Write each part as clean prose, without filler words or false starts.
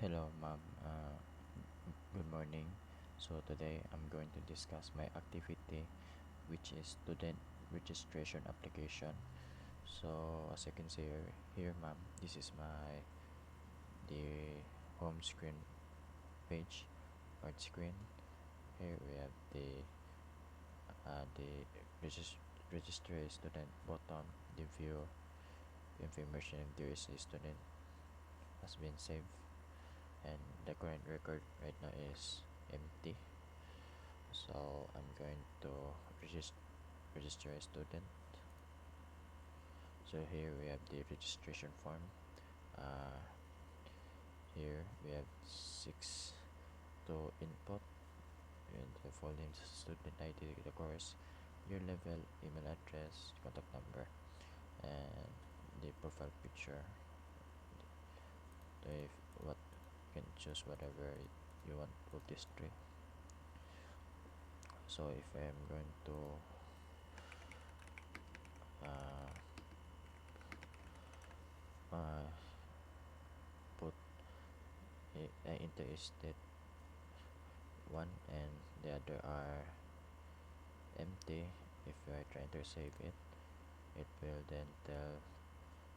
Hello, ma'am. Good morning. So today I'm going to discuss my activity, which is student registration application. So as you can see here, ma'am, this is the home screen page or screen. Here we have the register a student button. The view information if there is a student has been saved, and the current record right now is empty. So I'm going to register a student. So here we have the registration form. uh, Here we have six to input, and the full name, student ID, the course, year level, email address, contact number, and the profile picture. If what You can choose whatever you want for this tree. So if I'm going to uh, uh, put interested one and the other are empty, if you are trying to save it, it will then tell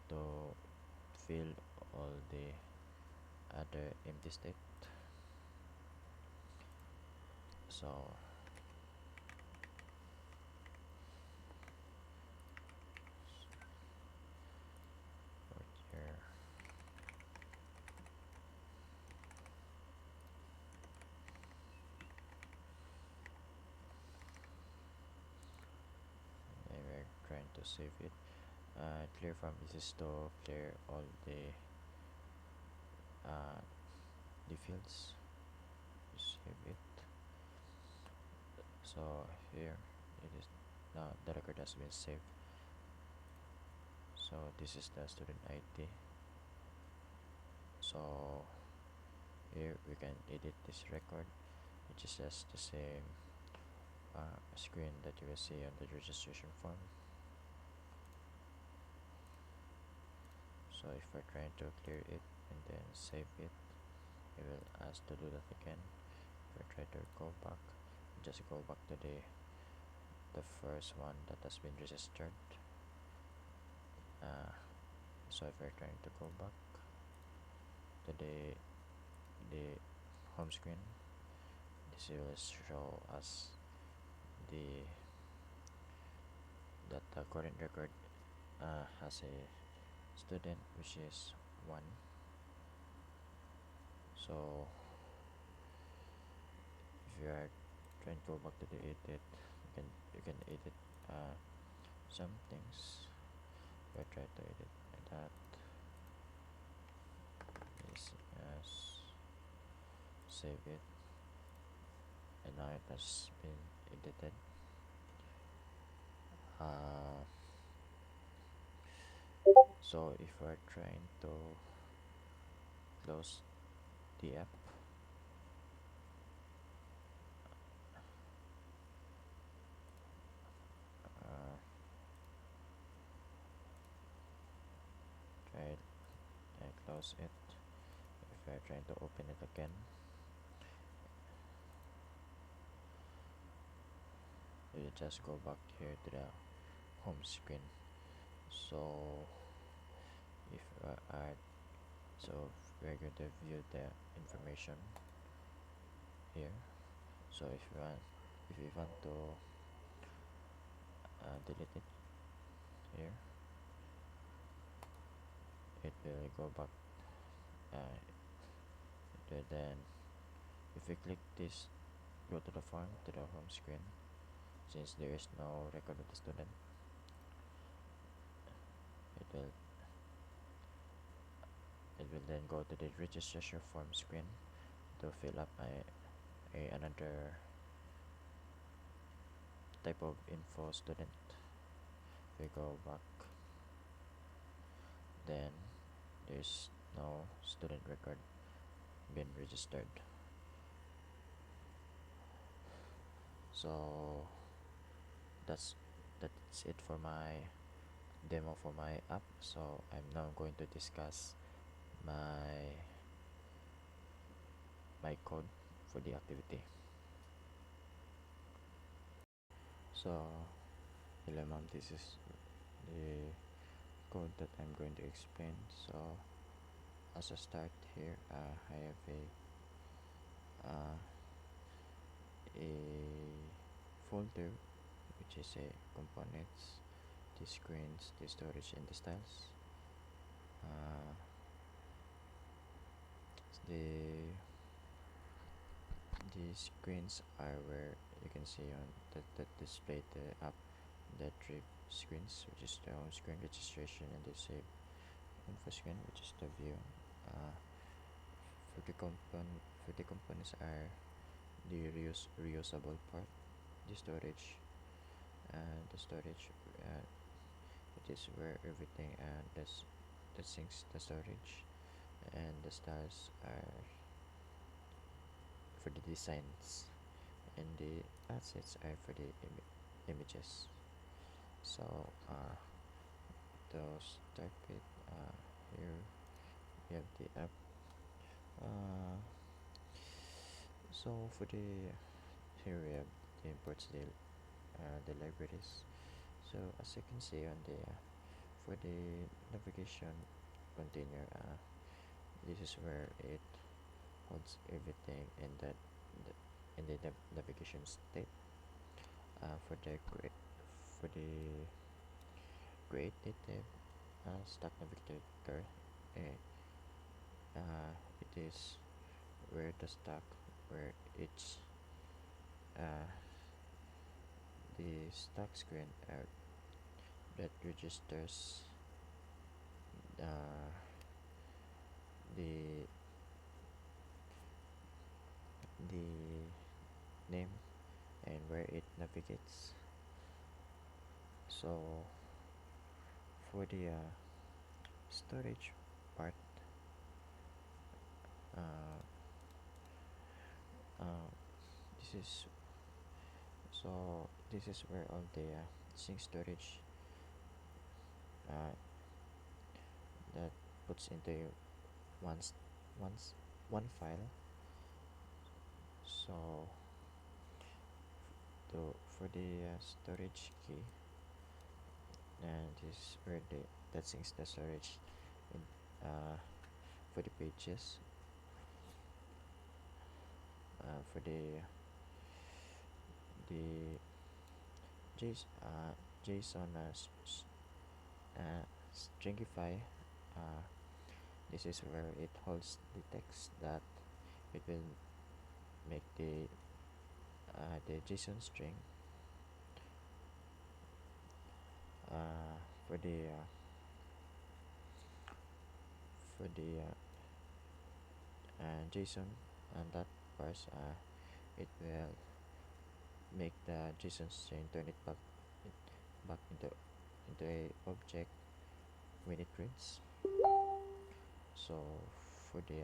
to fill all the other empty state. So right here, and we're trying to save it. Clear from this is to clear all uh, the fields. Save it. So here it is. Now the record has been saved. So this is the student ID. So here we can edit this record, which is just the same screen that you will see on the registration form. So if we're trying to clear it and then save it, it will ask to do that again. If I try to go back, just go back to the first one that has been registered. uh, so if we're trying to go back to the home screen, this will show us the that the current record has a student, which is one. So if you are trying to go back to the edit, you can edit some things. If I try to edit that, is save it, and now it has been edited. uh, so if we're trying to close the app, uh, try it and close it. If we're trying to open it again, you just go back here to the home screen. So if so we're going to view the information here. So if you want to delete it here, it will go back. Then if we click this, go to the form, to the home screen. Since there is no record of the student, it will then go to the registration form screen to fill up another type of info student. If we go back, then there's no student record been registered. So that's it for my demo for my app. So I'm now going to discuss my my code for the activity. So hello mom, this is the code that I'm going to explain. So as a start here, I have a folder which is a components, the screens, the storage, and the styles. Uh, the the screens are where you can see on that display the app, the three screens, which is the home screen, registration, and the save info screen, which is the view. Uh, for the components are the reusable part, the storage, the storage, it is where everything that syncs the storage, and the styles are for the designs, and the assets are for the images. So to start with, here we have the app. So for the here we have the imports, the libraries. So as you can see on the for the navigation container, this is where it holds everything in in the navigation state. For the create native stock navigator, uh, it is where the stock where it's uh, the stock screen that registers uh, the the name and where it navigates. So for the storage part, uh, uh, this is this is where all the sync storage uh, that puts into once once one file. So for the storage key, and this is where that syncs the storage in, for the pages, for the JSON stringify. Uh, this is where it holds the text that it will make the JSON string. For the JSON and that parse, it will make the JSON string, turn it back into a object when it reads. So for the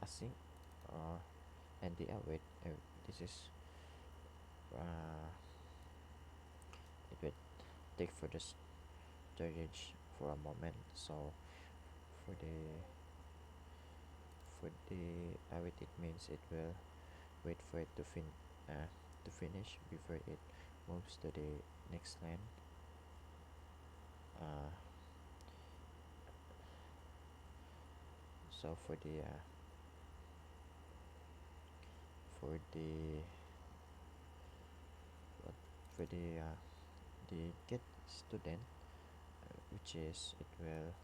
async or and the await, this is uh, it will take for the storage for a moment. So for the await, it means it will wait for it to finish before it moves to the next line. uh, so for the what for the get student, which is it will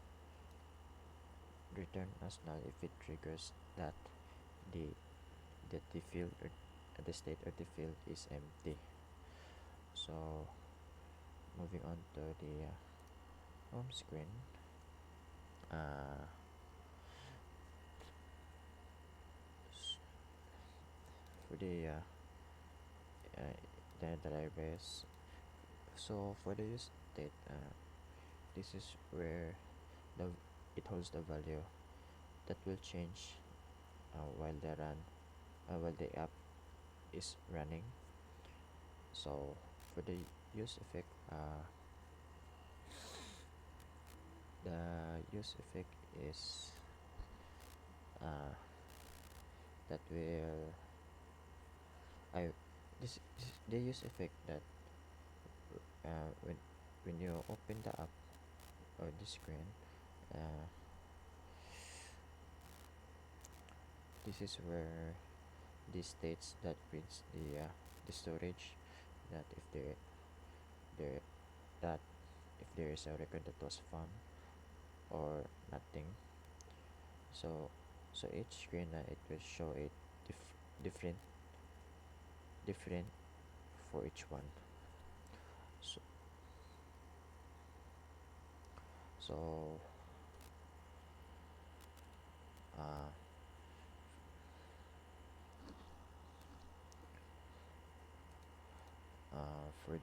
return as null if it triggers that the the field or the state of the field is empty. So moving on to the home screen, uh, for uh, the libraries. So for the use state, this is where the it holds the value that will change while the app is running. So for the use effect, the use effect is uh, that will I this the use effect that when you open the app or the screen, uh, this is where this states that prints the storage, that if there that if there is a record that was found or nothing. So so each screen, it will show it different different for each one. So so uh, for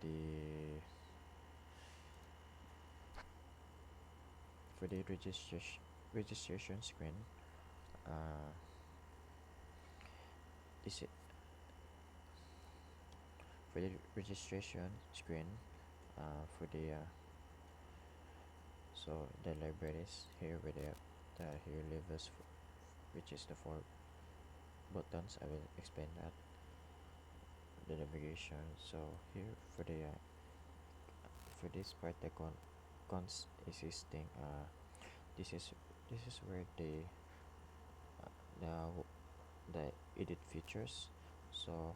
the registration screen, uh, this for the registration screen, for the so the libraries here with the here levels, which is the four buttons. I will explain that, the navigation. So here for this part, the cons existing, this is this is where the the edit features. So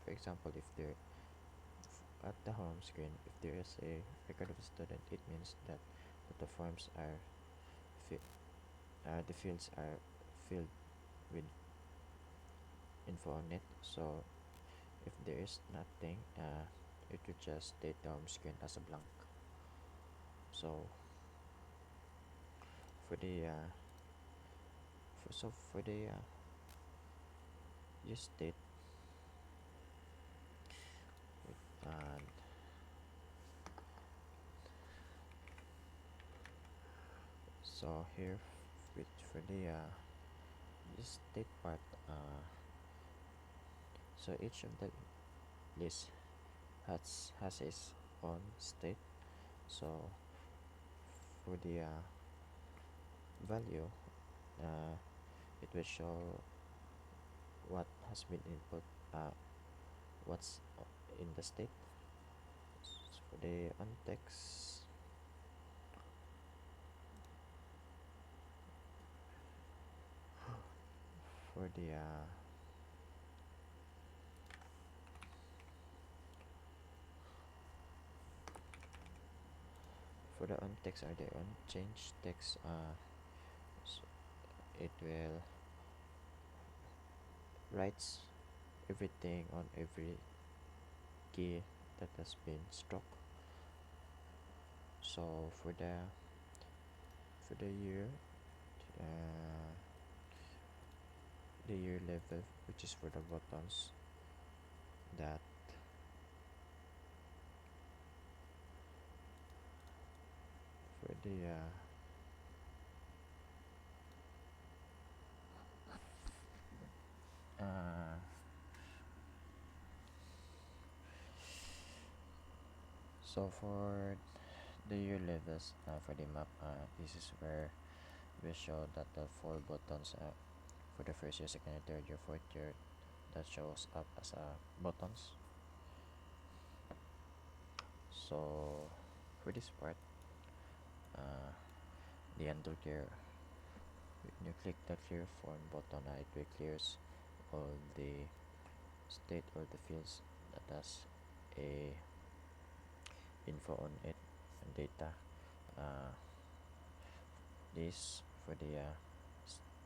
for example, if there at the home screen, if there is a record of a student, it means that the forms are the fields are filled with info on it. So if there is nothing, it would just state the home screen as a blank. So for the for the just state, and so here with for the just state part, so each of the list has its own state. So for the value, uh, it will show what has been input, what's in the state. So for the untext, for the for the untext or the unchanged text, so it will writes everything on every key that has been struck. So for uh, the year level, which is for the buttons, that for the uh, so for the year levels, for the map, this is where we show that the four buttons, for the first year, second year, third year, fourth year, that shows up as buttons. So for this part, uh, the undo clear, when you click the clear form button, it will clears all the state or the fields that has a info on it and data. uh, this for the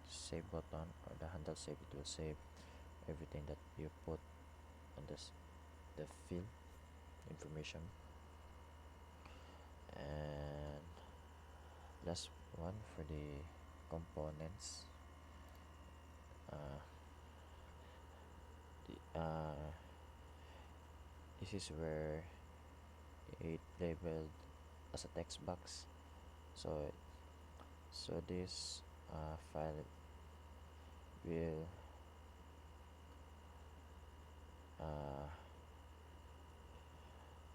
save button or the handle save, it will save everything that you put on the field information. And last one for the components, uh, this is where it labeled as a text box. So this file will uh,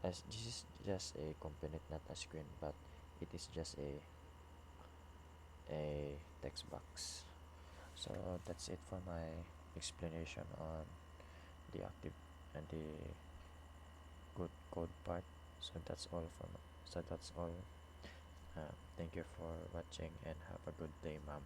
as this is just a component, not a screen, but it is just a a text box. So that's it for my explanation on the active and the good code part. So that's all from so that's all. Thank you for watching and have a good day, ma'am.